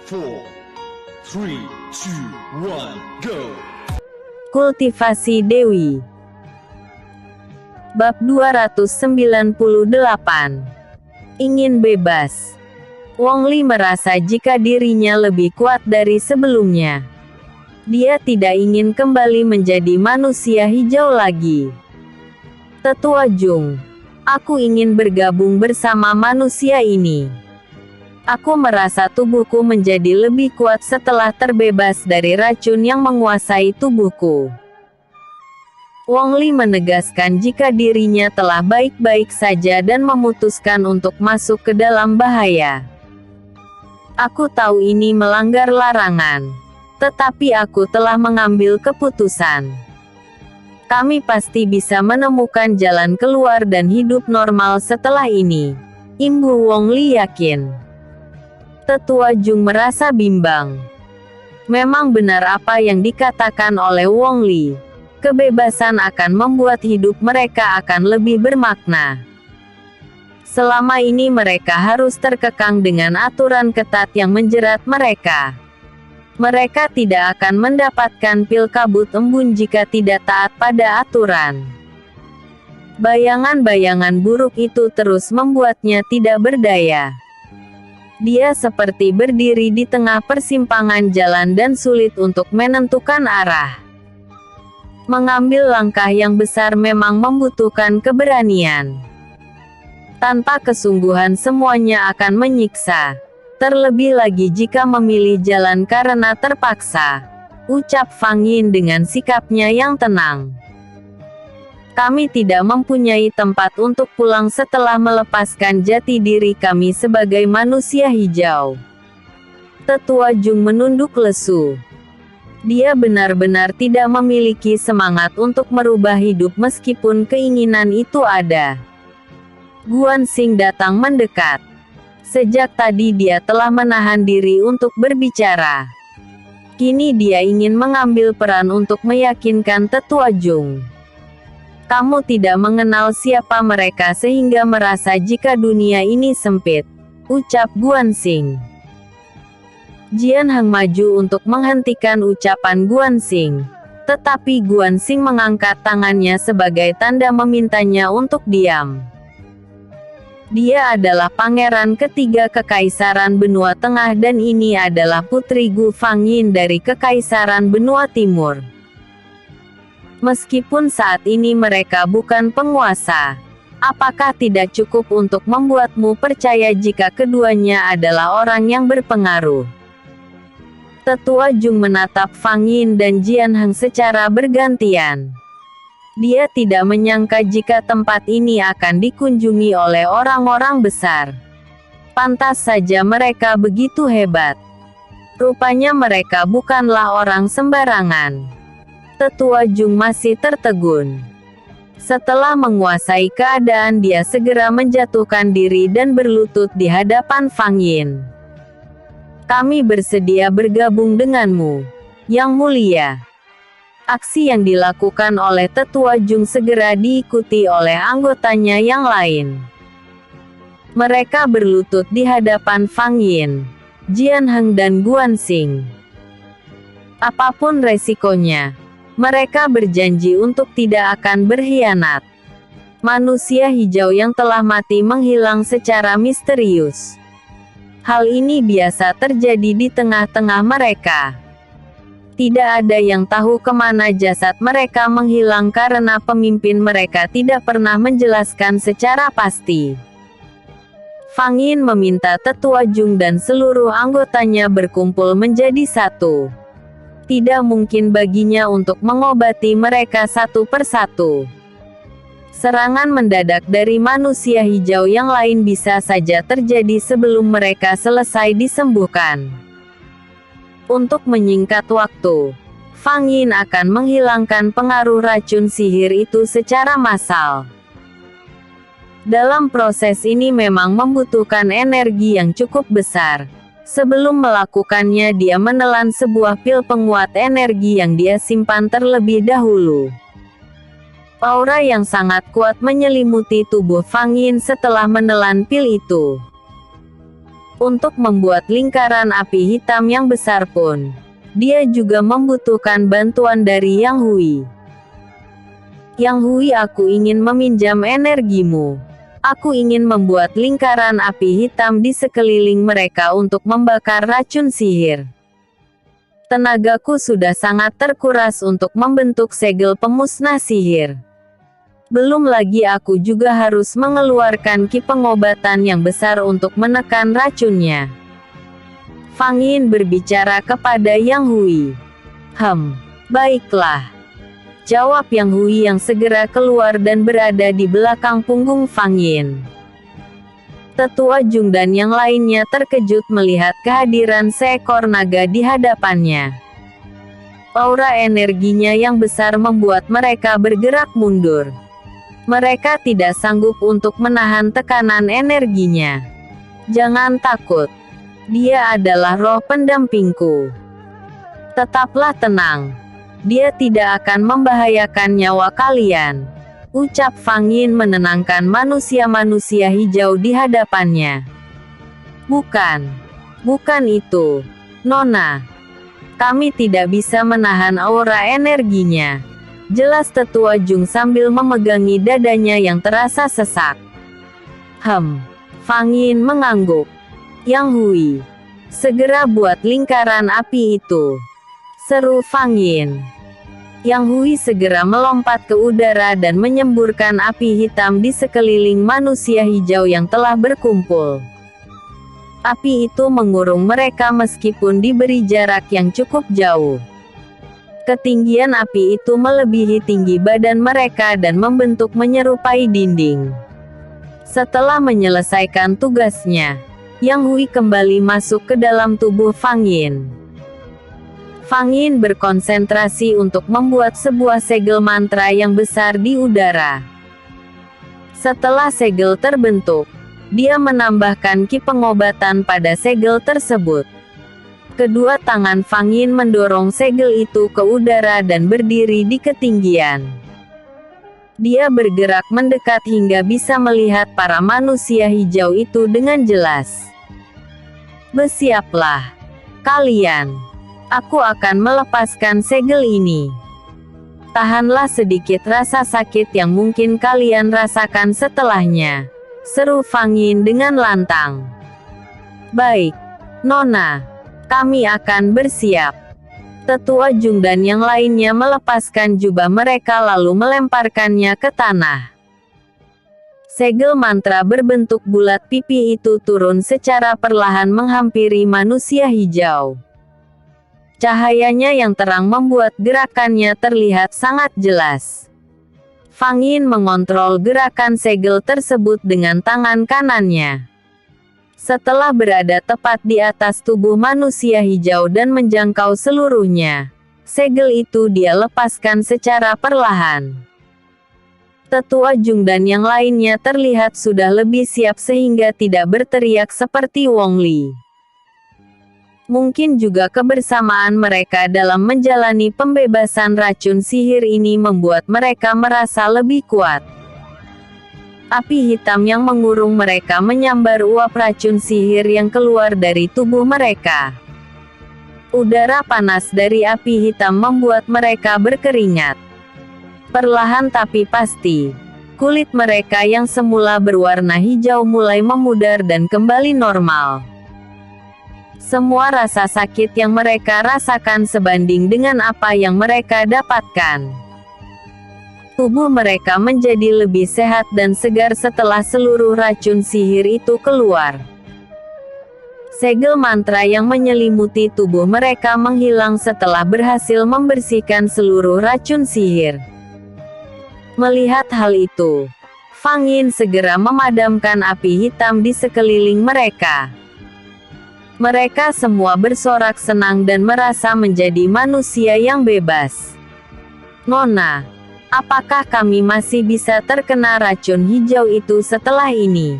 4, 3, 2, 1, go! Kultivasi Dewi. Bab 298. Ingin bebas. Wong Li merasa jika dirinya lebih kuat dari sebelumnya. Dia tidak ingin kembali menjadi manusia hijau lagi. Tetua Jung, aku ingin bergabung bersama manusia ini. Aku merasa tubuhku menjadi lebih kuat setelah terbebas dari racun yang menguasai tubuhku. Wong Li menegaskan jika dirinya telah baik-baik saja dan memutuskan untuk masuk ke dalam bahaya. Aku tahu ini melanggar larangan, tetapi aku telah mengambil keputusan. Kami pasti bisa menemukan jalan keluar dan hidup normal setelah ini. Imbu Wong Li yakin. Tetua Jung merasa bimbang. Memang benar apa yang dikatakan oleh Wong Li. Kebebasan akan membuat hidup mereka akan lebih bermakna. Selama ini mereka harus terkekang dengan aturan ketat yang menjerat mereka. Mereka tidak akan mendapatkan pil kabut embun jika tidak taat pada aturan. Bayangan-bayangan buruk itu terus membuatnya tidak berdaya. Dia seperti berdiri di tengah persimpangan jalan dan sulit untuk menentukan arah. Mengambil langkah yang besar memang membutuhkan keberanian. Tanpa kesungguhan semuanya akan menyiksa. Terlebih lagi jika memilih jalan karena terpaksa. Ucap Fang Yin dengan sikapnya yang tenang. Kami tidak mempunyai tempat untuk pulang setelah melepaskan jati diri kami sebagai manusia hijau. Tetua Jung menunduk lesu. Dia benar-benar tidak memiliki semangat untuk merubah hidup meskipun keinginan itu ada. Guan Xing datang mendekat. Sejak tadi dia telah menahan diri untuk berbicara. Kini dia ingin mengambil peran untuk meyakinkan Tetua Jung. Kamu tidak mengenal siapa mereka sehingga merasa jika dunia ini sempit, ucap Guan Xing. Jian Heng maju untuk menghentikan ucapan Guan Xing. Tetapi Guan Xing mengangkat tangannya sebagai tanda memintanya untuk diam. Dia adalah pangeran ketiga Kekaisaran Benua Tengah dan ini adalah putri Gu Fangyin dari Kekaisaran Benua Timur. Meskipun saat ini mereka bukan penguasa, apakah tidak cukup untuk membuatmu percaya jika keduanya adalah orang yang berpengaruh? Tetua Jung menatap Fang Yin dan Jian Heng secara bergantian. Dia tidak menyangka jika tempat ini akan dikunjungi oleh orang-orang besar. Pantas saja mereka begitu hebat. Rupanya mereka bukanlah orang sembarangan. Tetua Jung masih tertegun. Setelah menguasai keadaan dia segera menjatuhkan diri dan berlutut di hadapan Fang Yin. Kami bersedia bergabung denganmu, Yang Mulia. Aksi yang dilakukan oleh Tetua Jung segera diikuti oleh anggotanya yang lain. Mereka berlutut di hadapan Fang Yin, Jian Heng dan Guan Xing. Apapun resikonya, mereka berjanji untuk tidak akan berkhianat. Manusia hijau yang telah mati menghilang secara misterius. Hal ini biasa terjadi di tengah-tengah mereka. Tidak ada yang tahu kemana jasad mereka menghilang karena pemimpin mereka tidak pernah menjelaskan secara pasti. Fang Yin meminta Tetua Jung dan seluruh anggotanya berkumpul menjadi satu. Tidak mungkin baginya untuk mengobati mereka satu persatu. Serangan mendadak dari manusia hijau yang lain bisa saja terjadi sebelum mereka selesai disembuhkan. Untuk menyingkat waktu, Fang Yin akan menghilangkan pengaruh racun sihir itu secara massal. Dalam proses ini memang membutuhkan energi yang cukup besar. Sebelum melakukannya dia menelan sebuah pil penguat energi yang dia simpan terlebih dahulu. Aura yang sangat kuat menyelimuti tubuh Fang Yin setelah menelan pil itu. Untuk membuat lingkaran api hitam yang besar pun, dia juga membutuhkan bantuan dari Yang Hui. Yang Hui, aku ingin meminjam energimu. Aku ingin membuat lingkaran api hitam di sekeliling mereka untuk membakar racun sihir. Tenagaku sudah sangat terkuras untuk membentuk segel pemusnah sihir. Belum lagi aku juga harus mengeluarkan ki pengobatan yang besar untuk menekan racunnya. Fang Yin berbicara kepada Yang Hui. Baiklah. Jawab Yang Hui yang segera keluar dan berada di belakang punggung Fang Yin. Tetua Jung dan yang lainnya terkejut melihat kehadiran seekor naga di hadapannya. Aura energinya yang besar membuat mereka bergerak mundur. Mereka tidak sanggup untuk menahan tekanan energinya. Jangan takut. Dia adalah roh pendampingku. Tetaplah tenang. Dia tidak akan membahayakan nyawa kalian. Ucap Fang Yin menenangkan manusia-manusia hijau di hadapannya. Bukan itu, Nona. Kami tidak bisa menahan aura energinya. Jelas Tetua Jung sambil memegangi dadanya yang terasa sesak. Fang Yin mengangguk. Yang Hui, segera buat lingkaran api itu. Seru Fang Yin. Yang Hui segera melompat ke udara dan menyemburkan api hitam di sekeliling manusia hijau yang telah berkumpul. Api itu mengurung mereka meskipun diberi jarak yang cukup jauh. Ketinggian api itu melebihi tinggi badan mereka dan membentuk menyerupai dinding. Setelah menyelesaikan tugasnya, Yang Hui kembali masuk ke dalam tubuh Fang Yin. Fang Yin berkonsentrasi untuk membuat sebuah segel mantra yang besar di udara. Setelah segel terbentuk, dia menambahkan ki pengobatan pada segel tersebut. Kedua tangan Fang Yin mendorong segel itu ke udara dan berdiri di ketinggian. Dia bergerak mendekat hingga bisa melihat para manusia hijau itu dengan jelas. Bersiaplah, kalian. Aku akan melepaskan segel ini. Tahanlah sedikit rasa sakit yang mungkin kalian rasakan setelahnya. Seru Fang Yin dengan lantang. Baik, Nona. Kami akan bersiap. Tetua Jung dan yang lainnya melepaskan jubah mereka lalu melemparkannya ke tanah. Segel mantra berbentuk bulat pipi itu turun secara perlahan menghampiri manusia hijau. Cahayanya yang terang membuat gerakannya terlihat sangat jelas. Fang Yin mengontrol gerakan segel tersebut dengan tangan kanannya. Setelah berada tepat di atas tubuh manusia hijau dan menjangkau seluruhnya, segel itu dia lepaskan secara perlahan. Tetua Jung dan yang lainnya terlihat sudah lebih siap sehingga tidak berteriak seperti Wong Li. Mungkin juga kebersamaan mereka dalam menjalani pembebasan racun sihir ini membuat mereka merasa lebih kuat. Api hitam yang mengurung mereka menyambar uap racun sihir yang keluar dari tubuh mereka. Udara panas dari api hitam membuat mereka berkeringat. Perlahan tapi pasti, kulit mereka yang semula berwarna hijau mulai memudar dan kembali normal. Semua rasa sakit yang mereka rasakan sebanding dengan apa yang mereka dapatkan. Tubuh mereka menjadi lebih sehat dan segar setelah seluruh racun sihir itu keluar. Segel mantra yang menyelimuti tubuh mereka menghilang setelah berhasil membersihkan seluruh racun sihir. Melihat hal itu, Fang Yin segera memadamkan api hitam di sekeliling mereka. Mereka semua bersorak senang dan merasa menjadi manusia yang bebas. Nona, apakah kami masih bisa terkena racun hijau itu setelah ini?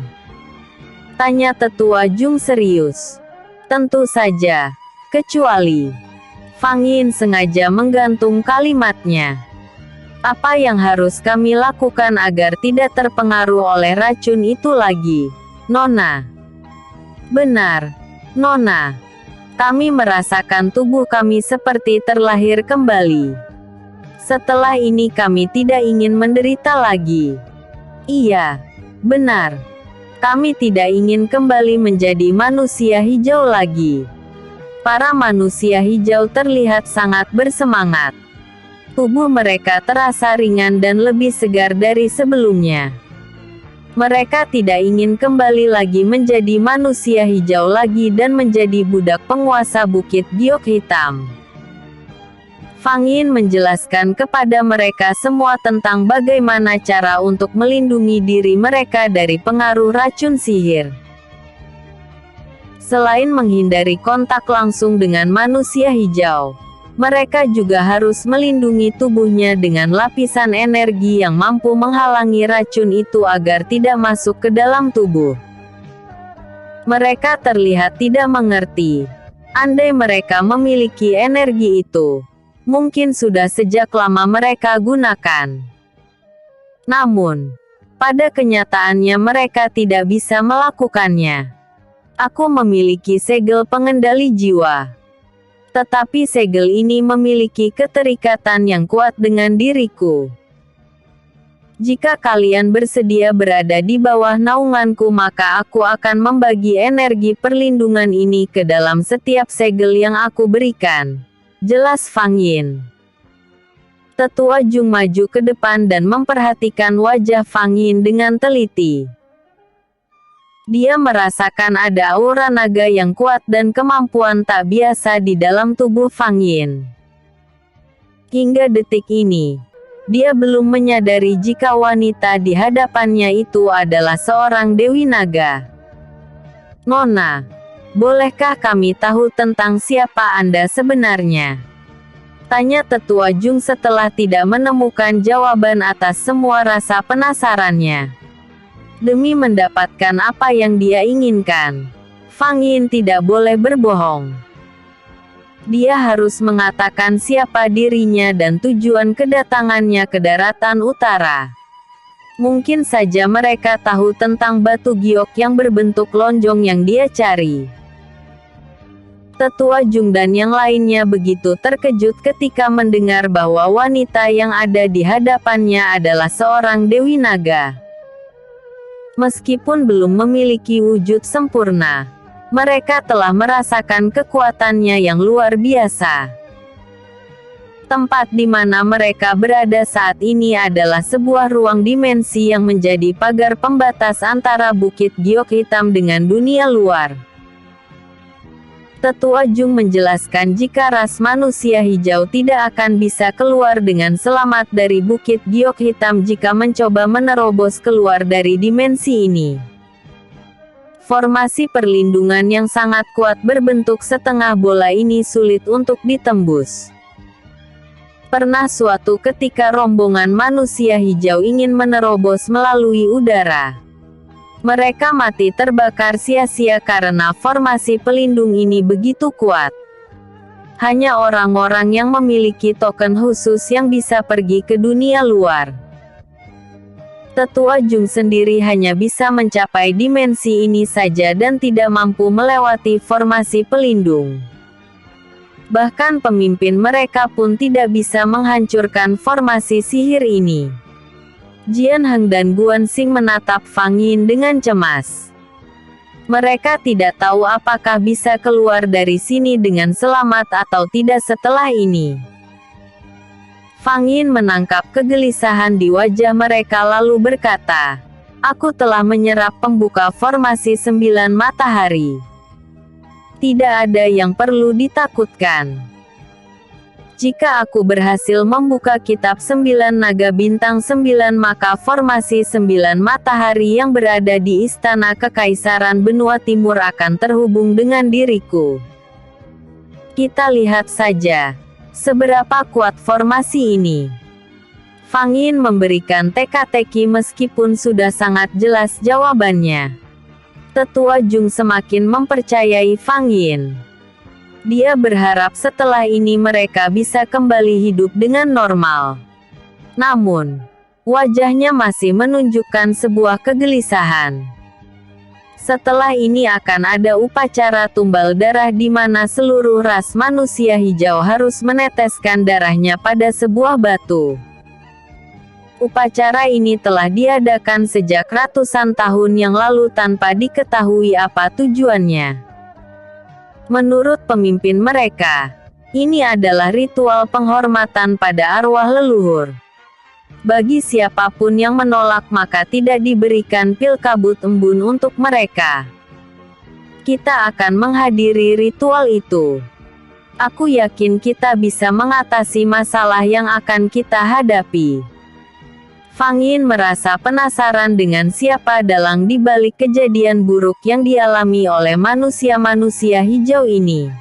Tanya Tetua Jung serius. Tentu saja, kecuali. Fang Yin sengaja menggantung kalimatnya. Apa yang harus kami lakukan agar tidak terpengaruh oleh racun itu lagi, Nona? Benar, Nona. Kami merasakan tubuh kami seperti terlahir kembali. Setelah ini kami tidak ingin menderita lagi. Iya, benar. Kami tidak ingin kembali menjadi manusia hijau lagi. Para manusia hijau terlihat sangat bersemangat. Tubuh mereka terasa ringan dan lebih segar dari sebelumnya. Mereka tidak ingin kembali lagi menjadi manusia hijau lagi dan menjadi budak penguasa Bukit Giok Hitam. Fang Yin menjelaskan kepada mereka semua tentang bagaimana cara untuk melindungi diri mereka dari pengaruh racun sihir. Selain menghindari kontak langsung dengan manusia hijau, mereka juga harus melindungi tubuhnya dengan lapisan energi yang mampu menghalangi racun itu agar tidak masuk ke dalam tubuh. Mereka terlihat tidak mengerti. Andai mereka memiliki energi itu, mungkin sudah sejak lama mereka gunakan. Namun, pada kenyataannya mereka tidak bisa melakukannya. Aku memiliki segel pengendali jiwa. Tetapi segel ini memiliki keterikatan yang kuat dengan diriku. Jika kalian bersedia berada di bawah naunganku, maka aku akan membagi energi perlindungan ini ke dalam setiap segel yang aku berikan. Jelas Fang Yin. Tetua Jung maju ke depan dan memperhatikan wajah Fang Yin dengan teliti. Dia merasakan ada aura naga yang kuat dan kemampuan tak biasa di dalam tubuh Fang Yin. Hingga detik ini, dia belum menyadari jika wanita di hadapannya itu adalah seorang Dewi Naga. Nona, bolehkah kami tahu tentang siapa Anda sebenarnya? Tanya Tetua Jung setelah tidak menemukan jawaban atas semua rasa penasarannya. Demi mendapatkan apa yang dia inginkan, Fang Yin tidak boleh berbohong. Dia harus mengatakan siapa dirinya dan tujuan kedatangannya ke daratan utara. Mungkin saja mereka tahu tentang batu giok yang berbentuk lonjong yang dia cari. Tetua Jung dan yang lainnya begitu terkejut ketika mendengar bahwa wanita yang ada di hadapannya adalah seorang Dewi Naga. Meskipun belum memiliki wujud sempurna, mereka telah merasakan kekuatannya yang luar biasa. Tempat di mana mereka berada saat ini adalah sebuah ruang dimensi yang menjadi pagar pembatas antara Bukit Giok Hitam dengan dunia luar. Tetua Jung menjelaskan jika ras manusia hijau tidak akan bisa keluar dengan selamat dari Bukit Giok Hitam jika mencoba menerobos keluar dari dimensi ini. Formasi perlindungan yang sangat kuat berbentuk setengah bola ini sulit untuk ditembus. Pernah suatu ketika rombongan manusia hijau ingin menerobos melalui udara. Mereka mati terbakar sia-sia karena formasi pelindung ini begitu kuat. Hanya orang-orang yang memiliki token khusus yang bisa pergi ke dunia luar. Tetua Jung sendiri hanya bisa mencapai dimensi ini saja dan tidak mampu melewati formasi pelindung. Bahkan pemimpin mereka pun tidak bisa menghancurkan formasi sihir ini. Jian Heng dan Guan Xing menatap Fang Yin dengan cemas. Mereka tidak tahu apakah bisa keluar dari sini dengan selamat atau tidak setelah ini. Fang Yin menangkap kegelisahan di wajah mereka lalu berkata, "Aku telah menyerap pembuka formasi 9 matahari. Tidak ada yang perlu ditakutkan. Jika aku berhasil membuka kitab 9 naga bintang 9 maka formasi 9 matahari yang berada di istana kekaisaran benua timur akan terhubung dengan diriku. Kita lihat saja seberapa kuat formasi ini." Fang Yin memberikan teka-teki meskipun sudah sangat jelas jawabannya. Tetua Jung semakin mempercayai Fang Yin. Dia berharap setelah ini mereka bisa kembali hidup dengan normal. Namun, wajahnya masih menunjukkan sebuah kegelisahan. Setelah ini akan ada upacara tumbal darah di mana seluruh ras manusia hijau harus meneteskan darahnya pada sebuah batu. Upacara ini telah diadakan sejak ratusan tahun yang lalu tanpa diketahui apa tujuannya. Menurut pemimpin mereka, ini adalah ritual penghormatan pada arwah leluhur. Bagi siapapun yang menolak maka tidak diberikan pil kabut embun untuk mereka. Kita akan menghadiri ritual itu. Aku yakin kita bisa mengatasi masalah yang akan kita hadapi. Fang Yin merasa penasaran dengan siapa dalang di balik kejadian buruk yang dialami oleh manusia-manusia hijau ini.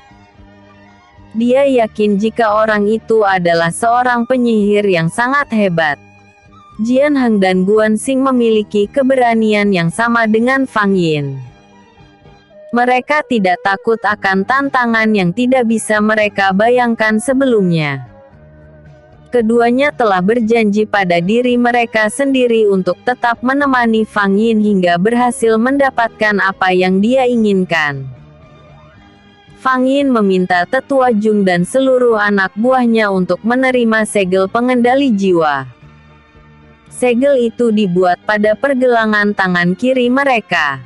Dia yakin jika orang itu adalah seorang penyihir yang sangat hebat. Jian Heng dan Guan Xing memiliki keberanian yang sama dengan Fang Yin. Mereka tidak takut akan tantangan yang tidak bisa mereka bayangkan sebelumnya. Keduanya telah berjanji pada diri mereka sendiri untuk tetap menemani Fang Yin hingga berhasil mendapatkan apa yang dia inginkan. Fang Yin meminta Tetua Jung dan seluruh anak buahnya untuk menerima segel pengendali jiwa. Segel itu dibuat pada pergelangan tangan kiri mereka.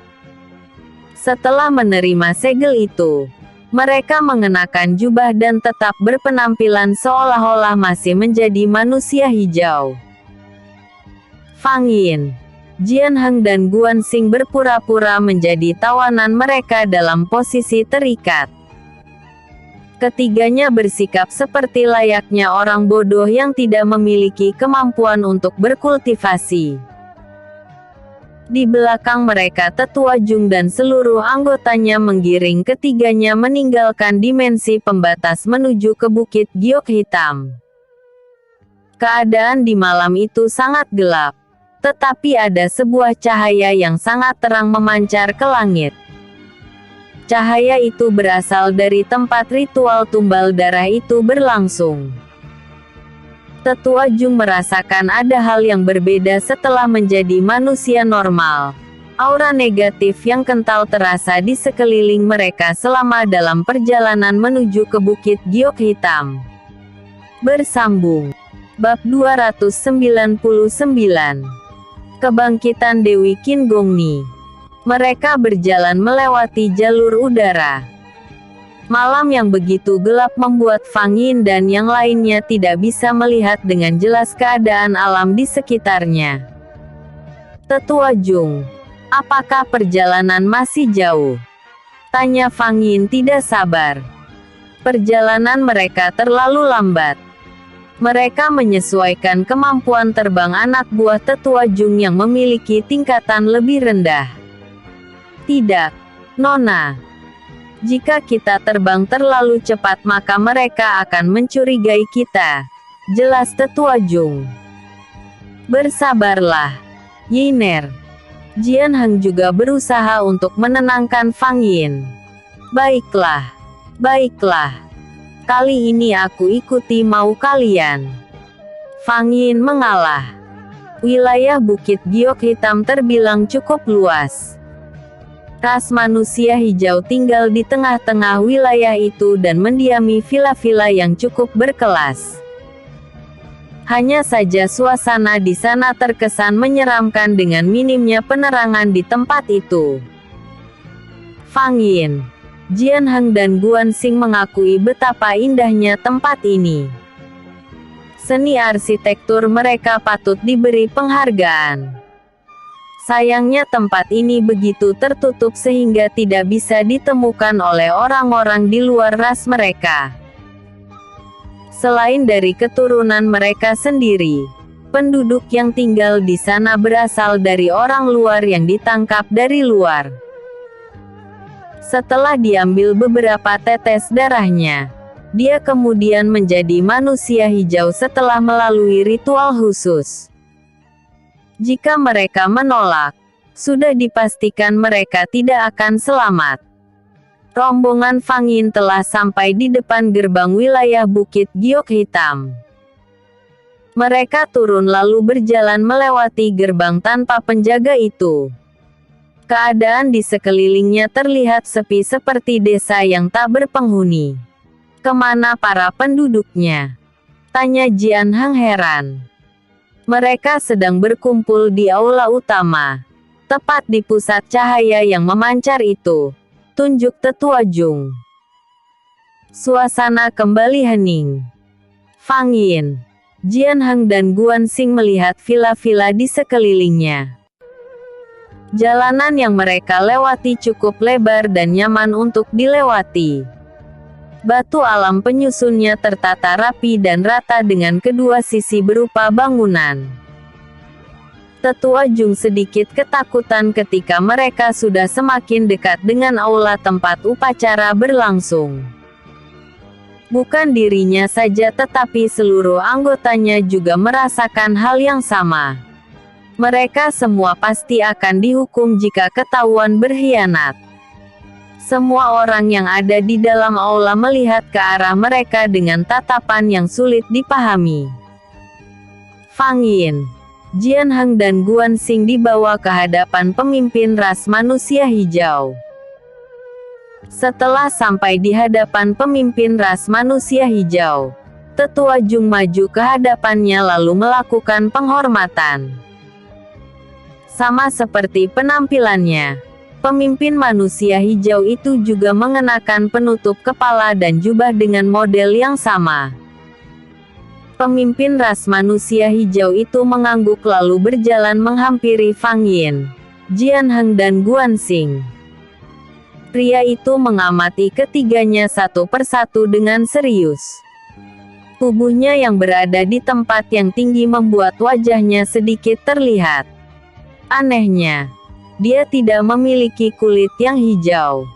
Setelah menerima segel itu, mereka mengenakan jubah dan tetap berpenampilan seolah-olah masih menjadi manusia hijau. Fang Yin, Jian Heng dan Guan Xing berpura-pura menjadi tawanan mereka dalam posisi terikat. Ketiganya bersikap seperti layaknya orang bodoh yang tidak memiliki kemampuan untuk berkultivasi. Di belakang mereka Tetua Jung dan seluruh anggotanya menggiring ketiganya meninggalkan dimensi pembatas menuju ke Bukit Giok Hitam. Keadaan di malam itu sangat gelap, tetapi ada sebuah cahaya yang sangat terang memancar ke langit. Cahaya itu berasal dari tempat ritual tumbal darah itu berlangsung. Tetua Jung merasakan ada hal yang berbeda setelah menjadi manusia normal. Aura negatif yang kental terasa di sekeliling mereka selama dalam perjalanan menuju ke Bukit Giok Hitam. Bersambung. Bab 299. Kebangkitan Dewi Qin Gongni. Mereka berjalan melewati jalur udara. Malam yang begitu gelap membuat Fang Yin dan yang lainnya tidak bisa melihat dengan jelas keadaan alam di sekitarnya. Tetua Jung, apakah perjalanan masih jauh? Tanya Fang Yin tidak sabar. Perjalanan mereka terlalu lambat. Mereka menyesuaikan kemampuan terbang anak buah Tetua Jung yang memiliki tingkatan lebih rendah. Tidak, Nona. Jika kita terbang terlalu cepat maka mereka akan mencurigai kita. Jelas Tetua Jung. Bersabarlah, Yiner. Jian Heng juga berusaha untuk menenangkan Fang Yin. Baiklah. Baiklah. Kali ini aku ikuti mau kalian. Fang Yin mengalah. Wilayah Bukit Giok Hitam terbilang cukup luas. Ras manusia hijau tinggal di tengah-tengah wilayah itu dan mendiami villa-villa yang cukup berkelas. Hanya saja suasana di sana terkesan menyeramkan dengan minimnya penerangan di tempat itu. Fang Yin, Jian Heng dan Guan Xing mengakui betapa indahnya tempat ini. Seni arsitektur mereka patut diberi penghargaan. Sayangnya tempat ini begitu tertutup sehingga tidak bisa ditemukan oleh orang-orang di luar ras mereka. Selain dari keturunan mereka sendiri, penduduk yang tinggal di sana berasal dari orang luar yang ditangkap dari luar. Setelah diambil beberapa tetes darahnya, dia kemudian menjadi manusia hijau setelah melalui ritual khusus. Jika mereka menolak, sudah dipastikan mereka tidak akan selamat. Rombongan Fang Yin telah sampai di depan gerbang wilayah Bukit Giok Hitam. Mereka turun lalu berjalan melewati gerbang tanpa penjaga itu. Keadaan di sekelilingnya terlihat sepi seperti desa yang tak berpenghuni. Kemana para penduduknya? Tanya Jian Hang heran. Mereka sedang berkumpul di aula utama. Tepat di pusat cahaya yang memancar itu, tunjuk Tetua Jung. Suasana kembali hening. Fang Yin, Jian Hang dan Guan Xing melihat vila-vila di sekelilingnya. Jalanan yang mereka lewati cukup lebar dan nyaman untuk dilewati. Batu alam penyusunnya tertata rapi dan rata dengan kedua sisi berupa bangunan. Tetua Jung sedikit ketakutan ketika mereka sudah semakin dekat dengan aula tempat upacara berlangsung. Bukan dirinya saja tetapi seluruh anggotanya juga merasakan hal yang sama. Mereka semua pasti akan dihukum jika ketahuan berkhianat. Semua orang yang ada di dalam aula melihat ke arah mereka dengan tatapan yang sulit dipahami. Fang Yin, Jian Hang dan Guan Xing dibawa ke hadapan pemimpin ras manusia hijau. Setelah sampai di hadapan pemimpin ras manusia hijau, Tetua Jung maju ke hadapannya lalu melakukan penghormatan. Sama seperti penampilannya, pemimpin manusia hijau itu juga mengenakan penutup kepala dan jubah dengan model yang sama. Pemimpin ras manusia hijau itu mengangguk lalu berjalan menghampiri Fang Yin, Jian Hang dan Guan Xing. Pria itu mengamati ketiganya satu persatu dengan serius. Tubuhnya yang berada di tempat yang tinggi membuat wajahnya sedikit terlihat. Anehnya, dia tidak memiliki kulit yang hijau.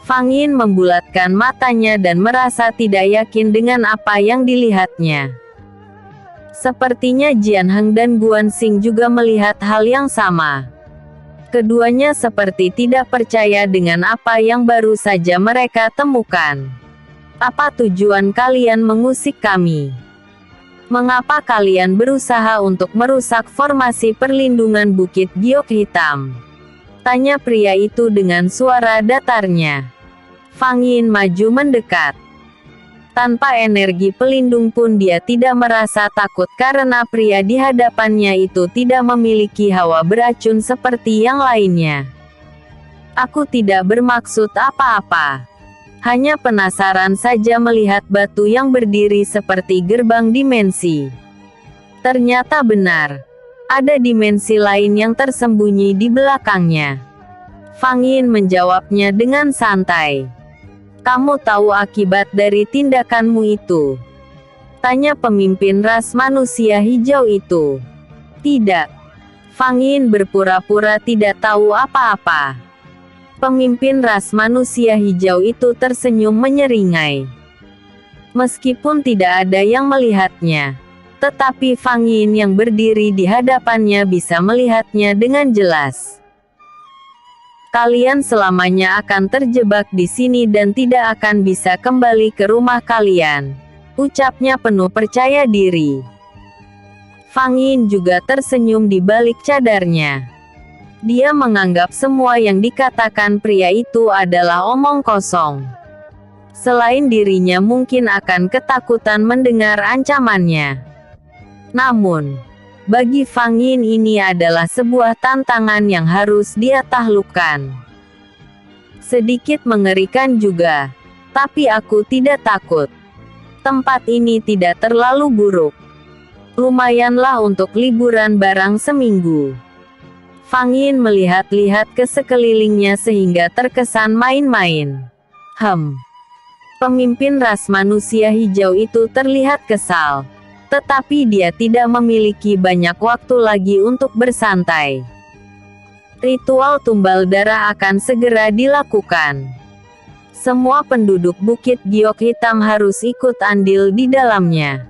Fang Yin membulatkan matanya dan merasa tidak yakin dengan apa yang dilihatnya. Sepertinya Jian Hang dan Guan Xing juga melihat hal yang sama. Keduanya seperti tidak percaya dengan apa yang baru saja mereka temukan. Apa tujuan kalian mengusik kami? Mengapa kalian berusaha untuk merusak formasi perlindungan Bukit Giok Hitam? Tanya pria itu dengan suara datarnya. Fang Yin maju mendekat. Tanpa energi pelindung pun dia tidak merasa takut karena pria di hadapannya itu tidak memiliki hawa beracun seperti yang lainnya. Aku tidak bermaksud apa-apa. Hanya penasaran saja melihat batu yang berdiri seperti gerbang dimensi. Ternyata benar. Ada dimensi lain yang tersembunyi di belakangnya. Fang Yin menjawabnya dengan santai. Kamu tahu akibat dari tindakanmu itu? Tanya pemimpin ras manusia hijau itu. Tidak. Fang Yin berpura-pura tidak tahu apa-apa. Pemimpin ras manusia hijau itu tersenyum menyeringai. Meskipun tidak ada yang melihatnya, tetapi Fang Yin yang berdiri di hadapannya bisa melihatnya dengan jelas. Kalian selamanya akan terjebak di sini dan tidak akan bisa kembali ke rumah kalian, ucapnya penuh percaya diri. Fang Yin juga tersenyum di balik cadarnya. Dia menganggap semua yang dikatakan pria itu adalah omong kosong. Selain dirinya mungkin akan ketakutan mendengar ancamannya. Namun, bagi Fang Yin ini adalah sebuah tantangan yang harus dia taklukkan. Sedikit mengerikan juga, tapi aku tidak takut. Tempat ini tidak terlalu buruk. Lumayanlah untuk liburan barang seminggu. Fang Yin melihat-lihat ke sekelilingnya sehingga terkesan main-main. Pemimpin ras manusia hijau itu terlihat kesal. Tetapi dia tidak memiliki banyak waktu lagi untuk bersantai. Ritual tumbal darah akan segera dilakukan. Semua penduduk Bukit Giok Hitam harus ikut andil di dalamnya.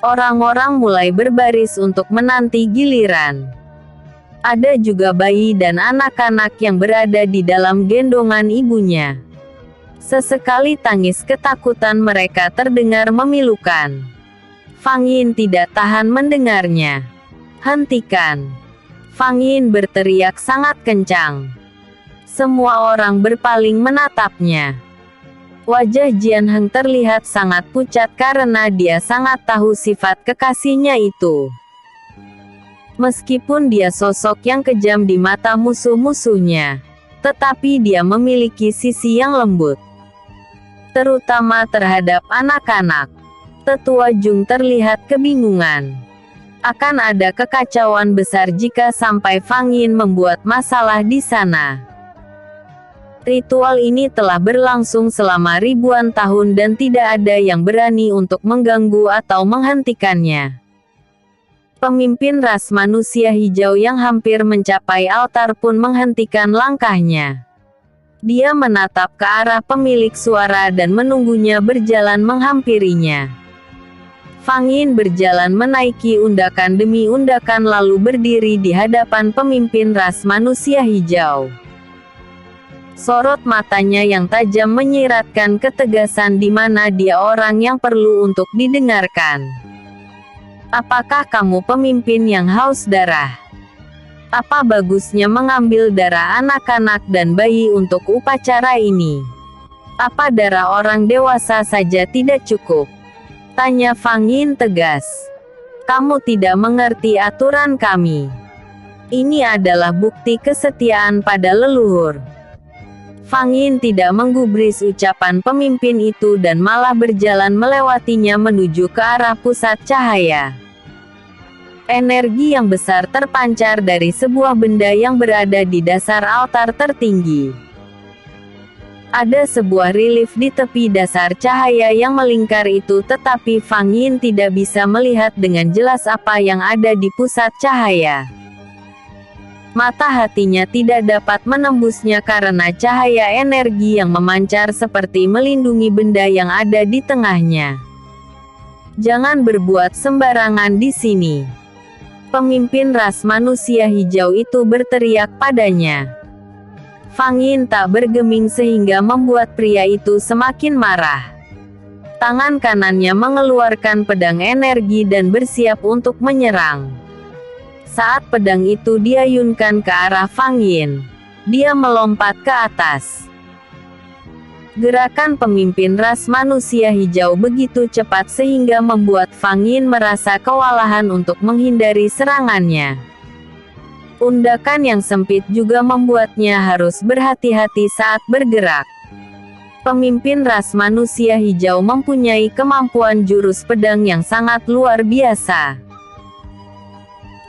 Orang-orang mulai berbaris untuk menanti giliran. Ada juga bayi dan anak-anak yang berada di dalam gendongan ibunya. Sesekali tangis ketakutan mereka terdengar memilukan. Fang Yin tidak tahan mendengarnya. Hentikan. Fang Yin berteriak sangat kencang. Semua orang berpaling menatapnya. Wajah Jian Heng terlihat sangat pucat karena dia sangat tahu sifat kekasihnya itu. Meskipun dia sosok yang kejam di mata musuh-musuhnya, tetapi dia memiliki sisi yang lembut, terutama terhadap anak-anak. Tetua Jung terlihat kebingungan. Akan ada kekacauan besar jika sampai Fang Yin membuat masalah di sana. Ritual ini telah berlangsung selama ribuan tahun dan tidak ada yang berani untuk mengganggu atau menghentikannya. Pemimpin ras manusia hijau yang hampir mencapai altar pun menghentikan langkahnya. Dia menatap ke arah pemilik suara dan menunggunya berjalan menghampirinya. Fang Yin berjalan menaiki undakan demi undakan lalu berdiri di hadapan pemimpin ras manusia hijau. Sorot matanya yang tajam menyiratkan ketegasan di mana dia orang yang perlu untuk didengarkan. Apakah kamu pemimpin yang haus darah? Apa bagusnya mengambil darah anak-anak dan bayi untuk upacara ini? Apa darah orang dewasa saja tidak cukup? Tanya Fang Yin tegas. Kamu tidak mengerti aturan kami. Ini adalah bukti kesetiaan pada leluhur. Fang Yin tidak menggubris ucapan pemimpin itu dan malah berjalan melewatinya menuju ke arah pusat cahaya. Energi yang besar terpancar dari sebuah benda yang berada di dasar altar tertinggi. Ada sebuah relief di tepi dasar cahaya yang melingkar itu, tetapi Fang Yin tidak bisa melihat dengan jelas apa yang ada di pusat cahaya. Mata hatinya tidak dapat menembusnya karena cahaya energi yang memancar seperti melindungi benda yang ada di tengahnya. Jangan berbuat sembarangan di sini. Pemimpin ras manusia hijau itu berteriak padanya. Fang Yin tak bergeming sehingga membuat pria itu semakin marah. Tangan kanannya mengeluarkan pedang energi dan bersiap untuk menyerang. Saat pedang itu diayunkan ke arah Fang Yin, dia melompat ke atas. Gerakan pemimpin ras manusia hijau begitu cepat sehingga membuat Fang Yin merasa kewalahan untuk menghindari serangannya. Undakan yang sempit juga membuatnya harus berhati-hati saat bergerak. Pemimpin ras manusia hijau mempunyai kemampuan jurus pedang yang sangat luar biasa.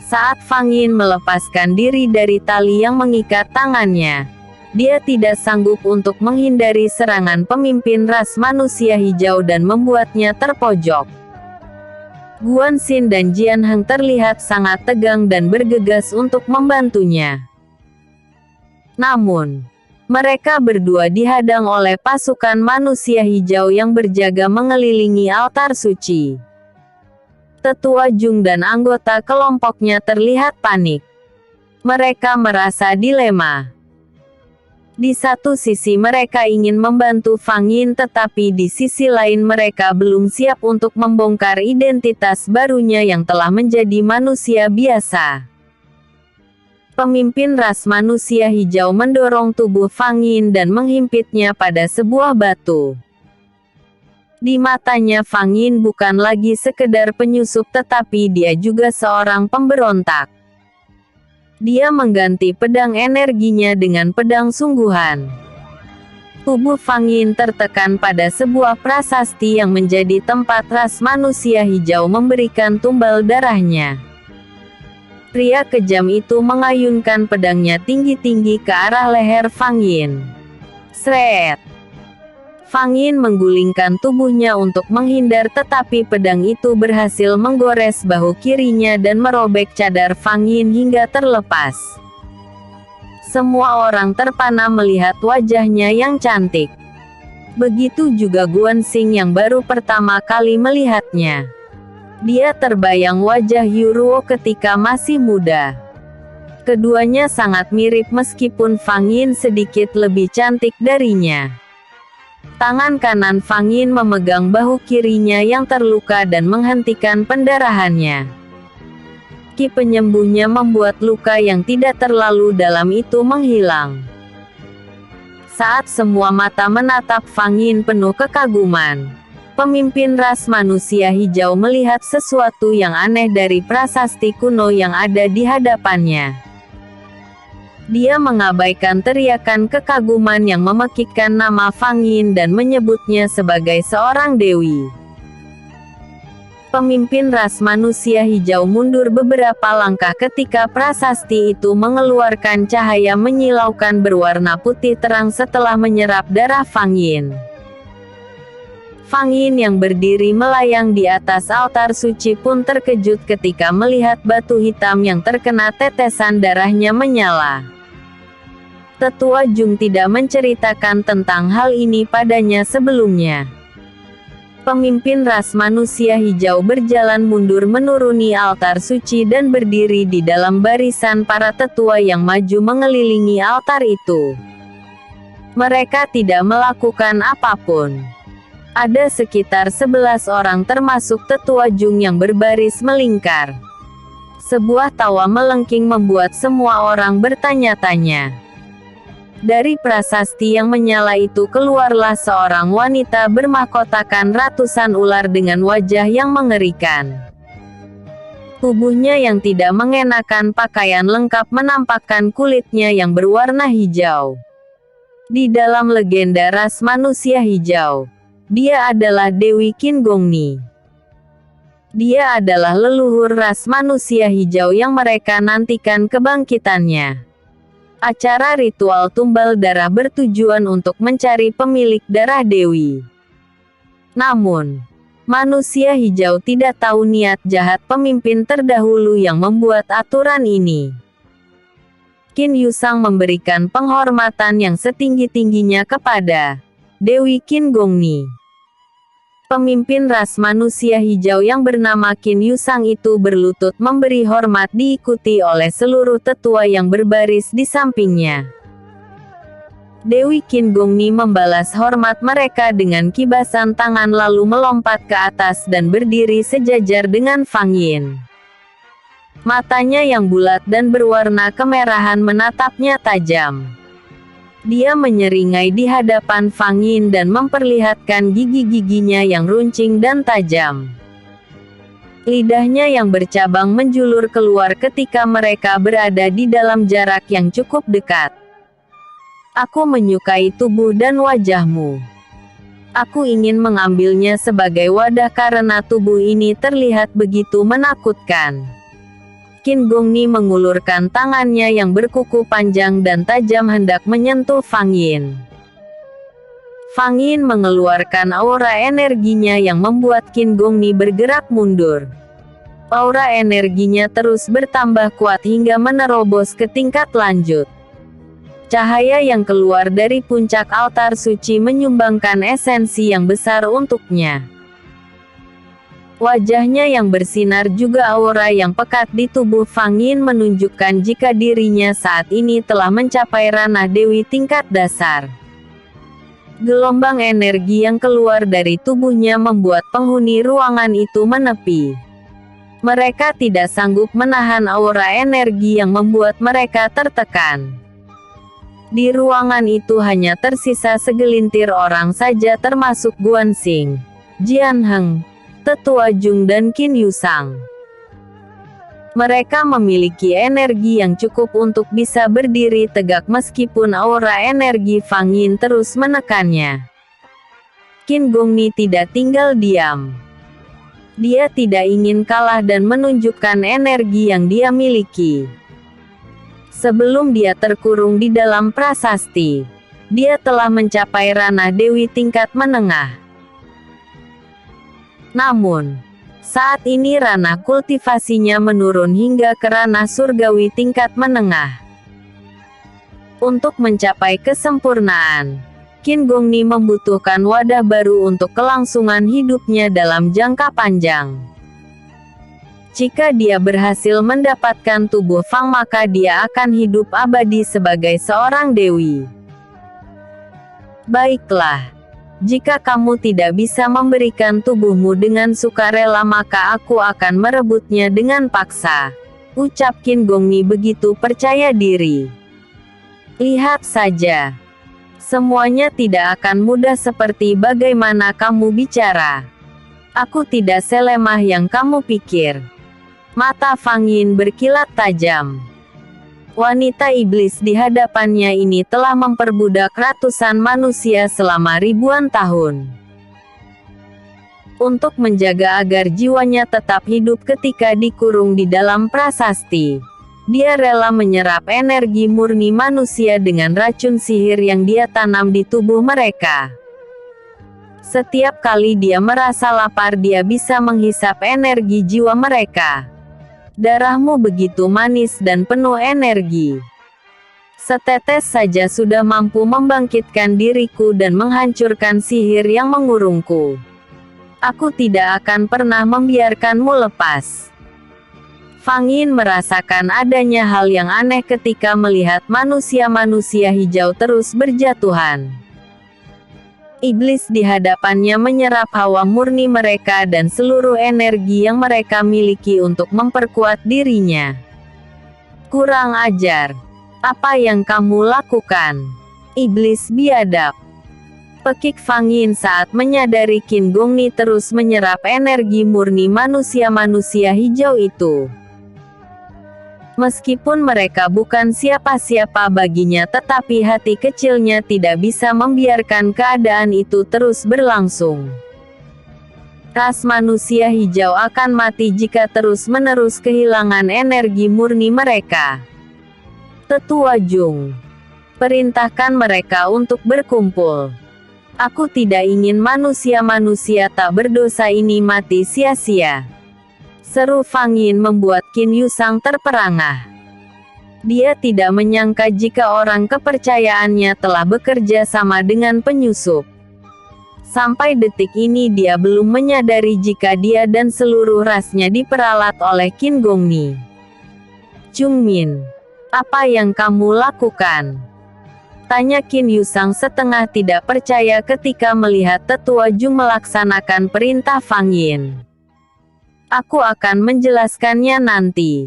Saat Fang Yin melepaskan diri dari tali yang mengikat tangannya, dia tidak sanggup untuk menghindari serangan pemimpin ras manusia hijau dan membuatnya terpojok. Guan Xin dan Jian Heng terlihat sangat tegang dan bergegas untuk membantunya. Namun, mereka berdua dihadang oleh pasukan manusia hijau yang berjaga mengelilingi altar suci. Tetua Jung dan anggota kelompoknya terlihat panik. Mereka merasa dilema. Di satu sisi mereka ingin membantu Fang Yin, tetapi di sisi lain mereka belum siap untuk membongkar identitas barunya yang telah menjadi manusia biasa. Pemimpin ras manusia hijau mendorong tubuh Fang Yin dan menghimpitnya pada sebuah batu. Di matanya Fang Yin bukan lagi sekedar penyusup, tetapi dia juga seorang pemberontak. Dia mengganti pedang energinya dengan pedang sungguhan. Tubuh Fang Yin tertekan pada sebuah prasasti yang menjadi tempat ras manusia hijau memberikan tumbal darahnya. Pria kejam itu mengayunkan pedangnya tinggi-tinggi ke arah leher Fang Yin. Sret! Fang Yin menggulingkan tubuhnya untuk menghindar, tetapi pedang itu berhasil menggores bahu kirinya dan merobek cadar Fang Yin hingga terlepas. Semua orang terpana melihat wajahnya yang cantik. Begitu juga Guan Xing yang baru pertama kali melihatnya. Dia terbayang wajah Yuruo ketika masih muda. Keduanya sangat mirip meskipun Fang Yin sedikit lebih cantik darinya. Tangan kanan Fang Yin memegang bahu kirinya yang terluka dan menghentikan pendarahannya. Ki penyembuhnya membuat luka yang tidak terlalu dalam itu menghilang. Saat semua mata menatap Fang Yin penuh kekaguman, pemimpin ras manusia hijau melihat sesuatu yang aneh dari prasasti kuno yang ada di hadapannya. Dia mengabaikan teriakan kekaguman yang memekikkan nama Fang Yin dan menyebutnya sebagai seorang dewi. Pemimpin ras manusia hijau mundur beberapa langkah ketika prasasti itu mengeluarkan cahaya menyilaukan berwarna putih terang setelah menyerap darah Fang Yin. Fang Yin yang berdiri melayang di atas altar suci pun terkejut ketika melihat batu hitam yang terkena tetesan darahnya menyala. Tetua Jung tidak menceritakan tentang hal ini padanya sebelumnya. Pemimpin ras manusia hijau berjalan mundur menuruni altar suci dan berdiri di dalam barisan para tetua yang maju mengelilingi altar itu. Mereka tidak melakukan apapun. Ada sekitar 11 orang termasuk tetua Jung yang berbaris melingkar. Sebuah tawa melengking membuat semua orang bertanya-tanya. Dari prasasti yang menyala itu keluarlah seorang wanita bermahkotakan ratusan ular dengan wajah yang mengerikan. Tubuhnya yang tidak mengenakan pakaian lengkap menampakkan kulitnya yang berwarna hijau. Di dalam legenda ras manusia hijau, dia adalah Dewi Qin Gongni. Dia adalah leluhur ras manusia hijau yang mereka nantikan kebangkitannya. Acara ritual tumbal darah bertujuan untuk mencari pemilik darah dewi. Namun, manusia hijau tidak tahu niat jahat pemimpin terdahulu yang membuat aturan ini. Qin Yusang memberikan penghormatan yang setinggi-tingginya kepada Dewi Qin Gongni. Pemimpin ras manusia hijau yang bernama Qin Yusang itu berlutut memberi hormat diikuti oleh seluruh tetua yang berbaris di sampingnya. Dewi Qin Gongni membalas hormat mereka dengan kibasan tangan lalu melompat ke atas dan berdiri sejajar dengan Fang Yin. Matanya yang bulat dan berwarna kemerahan menatapnya tajam. Dia menyeringai di hadapan Fang Yin dan memperlihatkan gigi-giginya yang runcing dan tajam. Lidahnya yang bercabang menjulur keluar ketika mereka berada di dalam jarak yang cukup dekat. Aku menyukai tubuh dan wajahmu. Aku ingin mengambilnya sebagai wadah karena tubuh ini terlihat begitu menakutkan. Qin Gongni mengulurkan tangannya yang berkuku panjang dan tajam hendak menyentuh Fang Yin. Fang Yin mengeluarkan aura energinya yang membuat Qin Gongni bergerak mundur. Aura energinya terus bertambah kuat hingga menerobos ke tingkat lanjut. Cahaya yang keluar dari puncak altar suci menyumbangkan esensi yang besar untuknya. Wajahnya yang bersinar juga aura yang pekat di tubuh Fang Yin menunjukkan jika dirinya saat ini telah mencapai ranah dewi tingkat dasar. Gelombang energi yang keluar dari tubuhnya membuat penghuni ruangan itu menepi. Mereka tidak sanggup menahan aura energi yang membuat mereka tertekan. Di ruangan itu hanya tersisa segelintir orang saja termasuk Guanxing, Jian Heng, Tetua Jung dan Qin Yusang. Mereka memiliki energi yang cukup untuk bisa berdiri tegak meskipun aura energi Fang Yin terus menekannya. Qin Gongni tidak tinggal diam. Dia tidak ingin kalah dan menunjukkan energi yang dia miliki. Sebelum dia terkurung di dalam prasasti, dia telah mencapai ranah dewi tingkat menengah. Namun, saat ini ranah kultivasinya menurun hingga ke ranah surgawi tingkat menengah. Untuk mencapai kesempurnaan, Qin Gongni membutuhkan wadah baru untuk kelangsungan hidupnya dalam jangka panjang. Jika dia berhasil mendapatkan tubuh Fang maka dia akan hidup abadi sebagai seorang dewi. Baiklah. Jika kamu tidak bisa memberikan tubuhmu dengan sukarela maka aku akan merebutnya dengan paksa. ucap Qin Gongni begitu percaya diri. Lihat saja. Semuanya tidak akan mudah seperti bagaimana kamu bicara. Aku tidak selemah yang kamu pikir. Mata Fang Yin berkilat tajam. Wanita iblis di hadapannya ini telah memperbudak ratusan manusia selama ribuan tahun. Untuk menjaga agar jiwanya tetap hidup ketika dikurung di dalam prasasti, dia rela menyerap energi murni manusia dengan racun sihir yang dia tanam di tubuh mereka. Setiap kali dia merasa lapar, dia bisa menghisap energi jiwa mereka. Darahmu begitu manis dan penuh energi. Setetes saja sudah mampu membangkitkan diriku dan menghancurkan sihir yang mengurungku. Aku tidak akan pernah membiarkanmu lepas. Fang Yin merasakan adanya hal yang aneh ketika melihat manusia-manusia hijau terus berjatuhan. Iblis di hadapannya menyerap hawa murni mereka dan seluruh energi yang mereka miliki untuk memperkuat dirinya. Kurang ajar. Apa yang kamu lakukan? Iblis biadab. Pekik Fang Yin saat menyadari Qin Gongni terus menyerap energi murni manusia-manusia hijau itu. Meskipun mereka bukan siapa-siapa baginya, tetapi hati kecilnya tidak bisa membiarkan keadaan itu terus berlangsung. Ras manusia hijau akan mati jika terus-menerus kehilangan energi murni mereka. Tetua Jung, perintahkan mereka untuk berkumpul. Aku tidak ingin manusia-manusia tak berdosa ini mati sia-sia. Seru Fang Yin membuat Qin Yusang terperangah. Dia tidak menyangka jika orang kepercayaannya telah bekerja sama dengan penyusup. Sampai detik ini dia belum menyadari jika dia dan seluruh rasnya diperalat oleh Qin Gongni. Chung Min, apa yang kamu lakukan? Tanya Qin Yusang setengah tidak percaya ketika melihat Tetua Jung melaksanakan perintah Fang Yin. Aku akan menjelaskannya nanti.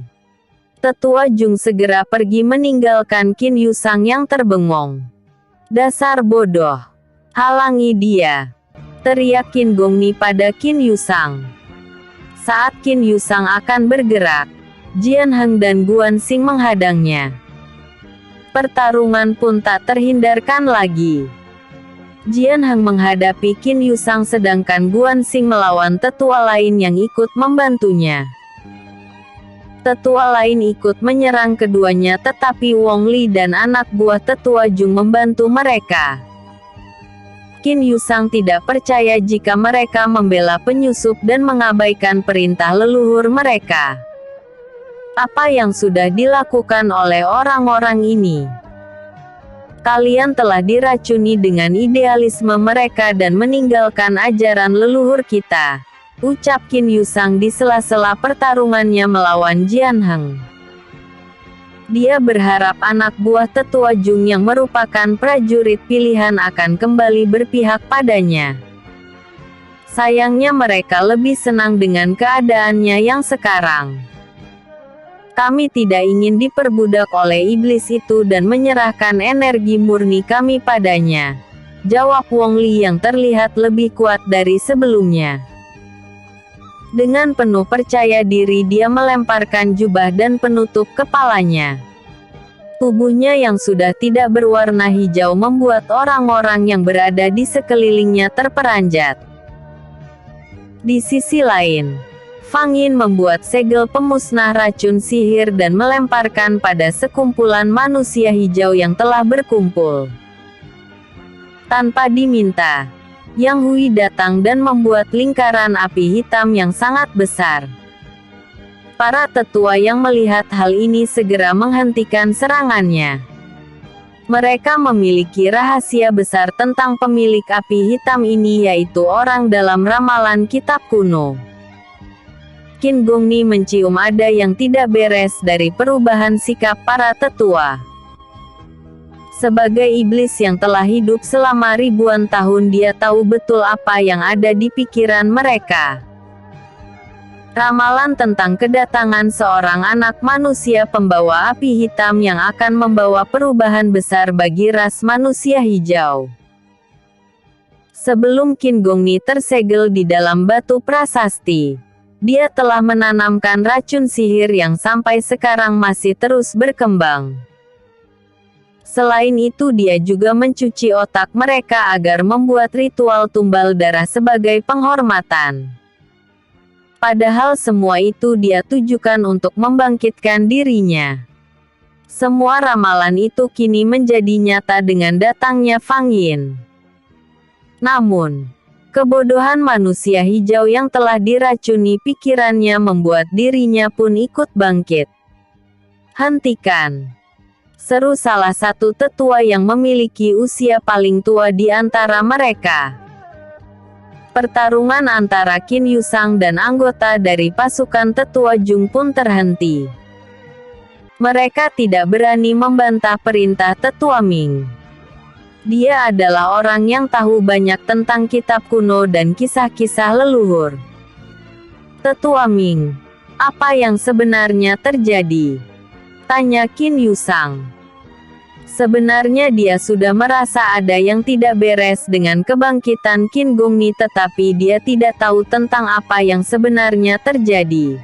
Tetua Jung segera pergi meninggalkan Qin Yusang yang terbengong. Dasar bodoh. Halangi dia. Teriak Qin Gongni pada Qin Yusang. Saat Qin Yusang akan bergerak, Jian Heng dan Guan Xing menghadangnya. Pertarungan pun tak terhindarkan lagi. Jian Heng menghadapi Qin Yusang sedangkan Guan Xing melawan tetua lain yang ikut membantunya. Tetua lain ikut menyerang keduanya tetapi Wong Li dan anak buah Tetua Jung membantu mereka. Qin Yusang tidak percaya jika mereka membela penyusup dan mengabaikan perintah leluhur mereka. Apa yang sudah dilakukan oleh orang-orang ini? Kalian telah diracuni dengan idealisme mereka dan meninggalkan ajaran leluhur kita, ucap Qin Yusang di sela-sela pertarungannya melawan Jian Heng. Dia berharap anak buah Tetua Jung yang merupakan prajurit pilihan akan kembali berpihak padanya. Sayangnya mereka lebih senang dengan keadaannya yang sekarang. Kami tidak ingin diperbudak oleh iblis itu dan menyerahkan energi murni kami padanya, jawab Wong Li yang terlihat lebih kuat dari sebelumnya. Dengan penuh percaya diri dia melemparkan jubah dan penutup kepalanya. Tubuhnya yang sudah tidak berwarna hijau membuat orang-orang yang berada di sekelilingnya terperanjat. Di sisi lain, Fang Yin membuat segel pemusnah racun sihir dan melemparkan pada sekumpulan manusia hijau yang telah berkumpul. Tanpa diminta, Yang Hui datang dan membuat lingkaran api hitam yang sangat besar. Para tetua yang melihat hal ini segera menghentikan serangannya. Mereka memiliki rahasia besar tentang pemilik api hitam ini, yaitu orang dalam ramalan kitab kuno. Qin Gongni mencium ada yang tidak beres dari perubahan sikap para tetua. Sebagai iblis yang telah hidup selama ribuan tahun, dia tahu betul apa yang ada di pikiran mereka. Ramalan tentang kedatangan seorang anak manusia pembawa api hitam yang akan membawa perubahan besar bagi ras manusia hijau. Sebelum Qin Gongni tersegel di dalam batu prasasti, dia telah menanamkan racun sihir yang sampai sekarang masih terus berkembang. Selain itu dia juga mencuci otak mereka agar membuat ritual tumbal darah sebagai penghormatan. Padahal semua itu dia tujukan untuk membangkitkan dirinya. Semua ramalan itu kini menjadi nyata dengan datangnya Fang Yin. Namun, kebodohan manusia hijau yang telah diracuni pikirannya membuat dirinya pun ikut bangkit. "Hentikan!" seru salah satu tetua yang memiliki usia paling tua di antara mereka. Pertarungan antara Qin Yusang dan anggota dari pasukan tetua Jung pun terhenti. Mereka tidak berani membantah perintah tetua Ming. Dia adalah orang yang tahu banyak tentang kitab kuno dan kisah-kisah leluhur. "Tetua Ming, apa yang sebenarnya terjadi?" tanya Qin Yusang. Sebenarnya dia sudah merasa ada yang tidak beres dengan kebangkitan Qin Gongni, tetapi dia tidak tahu tentang apa yang sebenarnya terjadi.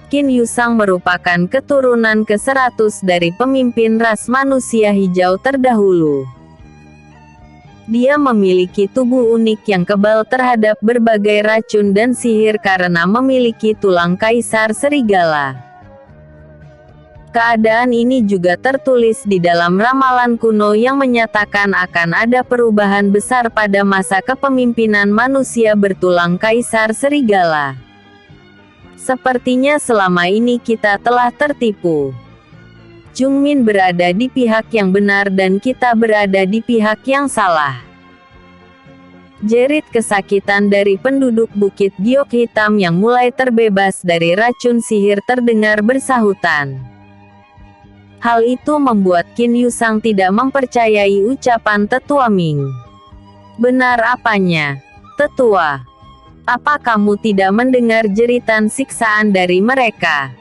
Qin Yusang merupakan keturunan ke-100 dari pemimpin ras manusia hijau terdahulu. Dia memiliki tubuh unik yang kebal terhadap berbagai racun dan sihir karena memiliki tulang kaisar serigala. Keadaan ini juga tertulis di dalam ramalan kuno yang menyatakan akan ada perubahan besar pada masa kepemimpinan manusia bertulang kaisar serigala. Sepertinya selama ini kita telah tertipu. Jung Min berada di pihak yang benar dan kita berada di pihak yang salah. Jerit kesakitan dari penduduk Bukit Giok Hitam yang mulai terbebas dari racun sihir terdengar bersahutan. Hal itu membuat Qin Yusang tidak mempercayai ucapan tetua Ming. "Benar apanya, tetua? Apa kamu tidak mendengar jeritan siksaan dari mereka?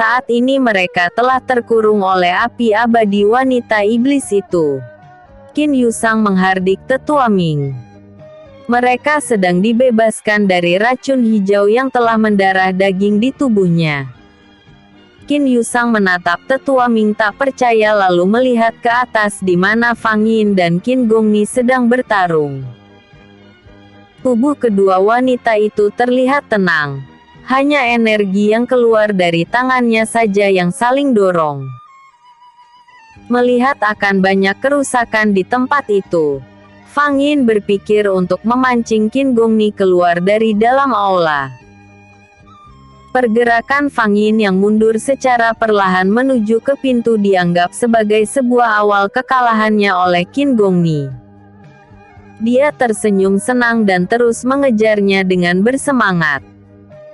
Saat ini mereka telah terkurung oleh api abadi wanita iblis itu." Qin Yusang menghardik tetua Ming. "Mereka sedang dibebaskan dari racun hijau yang telah mendarah daging di tubuhnya." Qin Yusang menatap tetua Ming tak percaya lalu melihat ke atas di mana Fang Yin dan Qin Gongni sedang bertarung. Tubuh kedua wanita itu terlihat tenang. Hanya energi yang keluar dari tangannya saja yang saling dorong. Melihat akan banyak kerusakan di tempat itu, Fang Yin berpikir untuk memancing Qin Gongni keluar dari dalam aula. Pergerakan Fang Yin yang mundur secara perlahan menuju ke pintu dianggap sebagai sebuah awal kekalahannya oleh Qin Gongni. Dia tersenyum senang dan terus mengejarnya dengan bersemangat.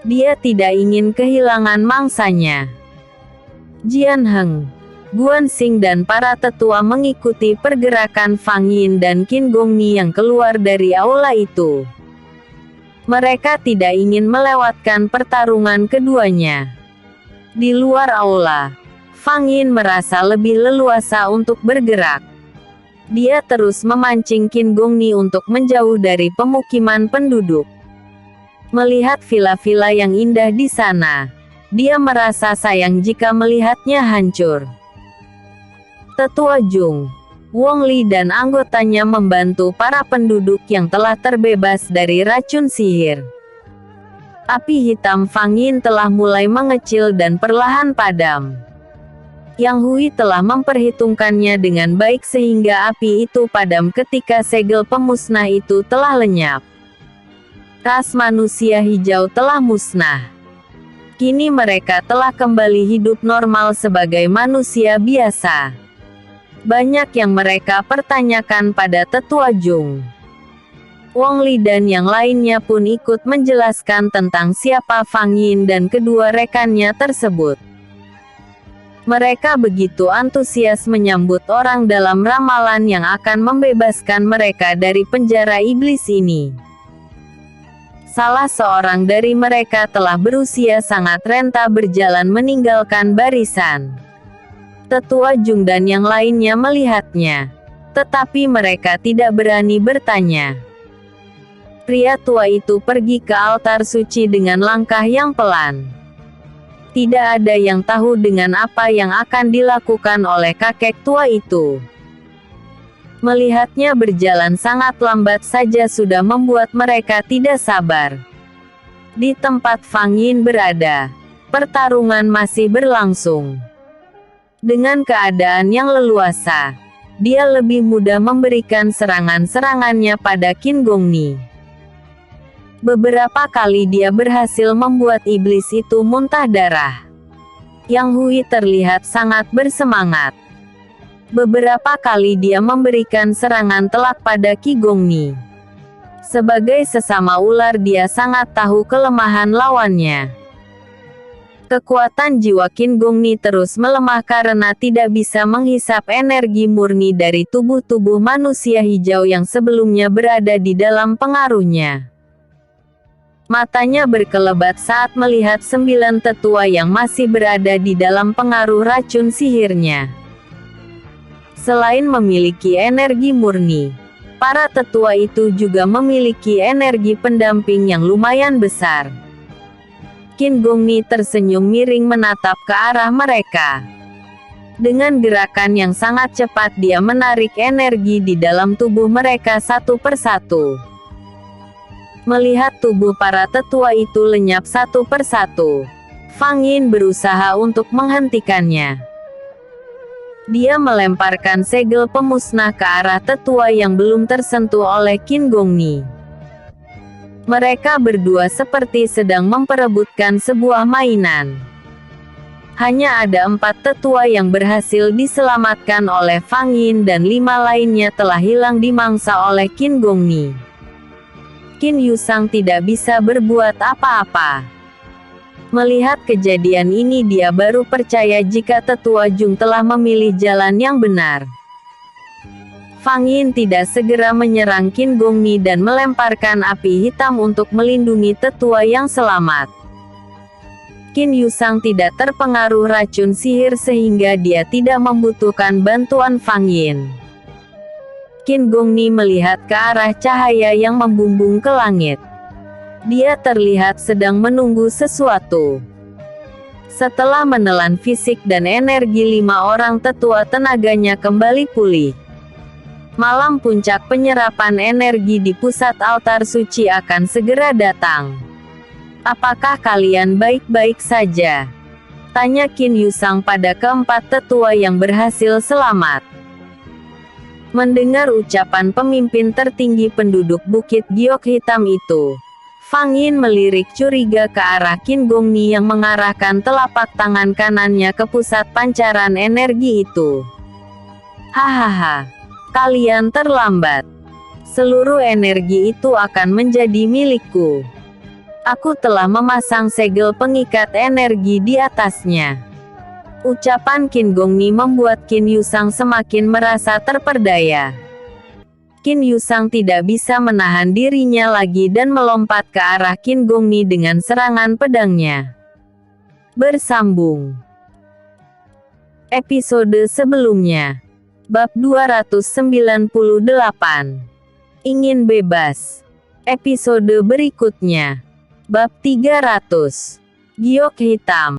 Dia tidak ingin kehilangan mangsanya. Jian Heng, Guan Xing dan para tetua mengikuti pergerakan Fang Yin dan Qin Gongni yang keluar dari aula itu. Mereka tidak ingin melewatkan pertarungan keduanya. Di luar aula, Fang Yin merasa lebih leluasa untuk bergerak. Dia terus memancing Qin Gongni untuk menjauh dari pemukiman penduduk. Melihat villa-villa yang indah di sana, dia merasa sayang jika melihatnya hancur. Tetua Jung, Wong Li dan anggotanya membantu para penduduk yang telah terbebas dari racun sihir. Api hitam Fang Yin telah mulai mengecil dan perlahan padam. Yang Hui telah memperhitungkannya dengan baik sehingga api itu padam ketika segel pemusnah itu telah lenyap. Ras manusia hijau telah musnah. Kini mereka telah kembali hidup normal sebagai manusia biasa. Banyak yang mereka pertanyakan pada tetua Jung. Wong Li dan yang lainnya pun ikut menjelaskan tentang siapa Fang Yin dan kedua rekannya tersebut. Mereka begitu antusias menyambut orang dalam ramalan yang akan membebaskan mereka dari penjara iblis ini. Salah seorang dari mereka telah berusia sangat renta berjalan meninggalkan barisan. Tetua Jung dan yang lainnya melihatnya, tetapi mereka tidak berani bertanya. Pria tua itu pergi ke altar suci dengan langkah yang pelan. Tidak ada yang tahu dengan apa yang akan dilakukan oleh kakek tua itu. Melihatnya berjalan sangat lambat saja sudah membuat mereka tidak sabar. Di tempat Fang Yin berada, pertarungan masih berlangsung. Dengan keadaan yang leluasa, dia lebih mudah memberikan serangan-serangannya pada Qin Gongni. Beberapa kali dia berhasil membuat iblis itu muntah darah. Yang Hui terlihat sangat bersemangat. Beberapa kali dia memberikan serangan telak pada Qi Gongni. Sebagai sesama ular dia sangat tahu kelemahan lawannya. Kekuatan jiwa Qin Gongni terus melemah karena tidak bisa menghisap energi murni dari tubuh-tubuh manusia hijau yang sebelumnya berada di dalam pengaruhnya. Matanya berkelebat saat melihat 9 tetua yang masih berada di dalam pengaruh racun sihirnya. Selain memiliki energi murni, para tetua itu juga memiliki energi pendamping yang lumayan besar. Qin Gongni tersenyum miring menatap ke arah mereka. Dengan gerakan yang sangat cepat dia menarik energi di dalam tubuh mereka satu persatu. Melihat tubuh para tetua itu lenyap satu persatu, Fang Yin berusaha untuk menghentikannya. Dia melemparkan segel pemusnah ke arah tetua yang belum tersentuh oleh Qin Gongni. Mereka berdua seperti sedang memperebutkan sebuah mainan. Hanya ada 4 tetua yang berhasil diselamatkan oleh Fang Yin dan 5 lainnya telah hilang dimangsa oleh Qin Gongni. Qin Yusang tidak bisa berbuat apa-apa. Melihat kejadian ini dia baru percaya jika tetua Jung telah memilih jalan yang benar. Fang Yin tidak segera menyerang Qin Gongni dan melemparkan api hitam untuk melindungi tetua yang selamat. Qin Yusang tidak terpengaruh racun sihir sehingga dia tidak membutuhkan bantuan Fang Yin. Qin Gongni melihat ke arah cahaya yang membumbung ke langit. Dia terlihat sedang menunggu sesuatu. Setelah menelan fisik dan energi 5 orang tetua tenaganya kembali pulih. Malam puncak penyerapan energi di pusat altar suci akan segera datang. Apakah kalian baik-baik saja? Tanya Qin Yusang pada keempat tetua yang berhasil selamat. Mendengar ucapan pemimpin tertinggi penduduk Bukit Giok Hitam itu, Fang Yin melirik curiga ke arah Qin Gongni yang mengarahkan telapak tangan kanannya ke pusat pancaran energi itu. Hahaha, kalian terlambat. Seluruh energi itu akan menjadi milikku. Aku telah memasang segel pengikat energi di atasnya. Ucapan Qin Gongni membuat Qin Yusang semakin merasa terperdaya. Qin Yusang tidak bisa menahan dirinya lagi dan melompat ke arah Qin Gongni dengan serangan pedangnya. Bersambung. Episode sebelumnya. Bab 298. Ingin bebas. Episode berikutnya. Bab 300. Giok Hitam.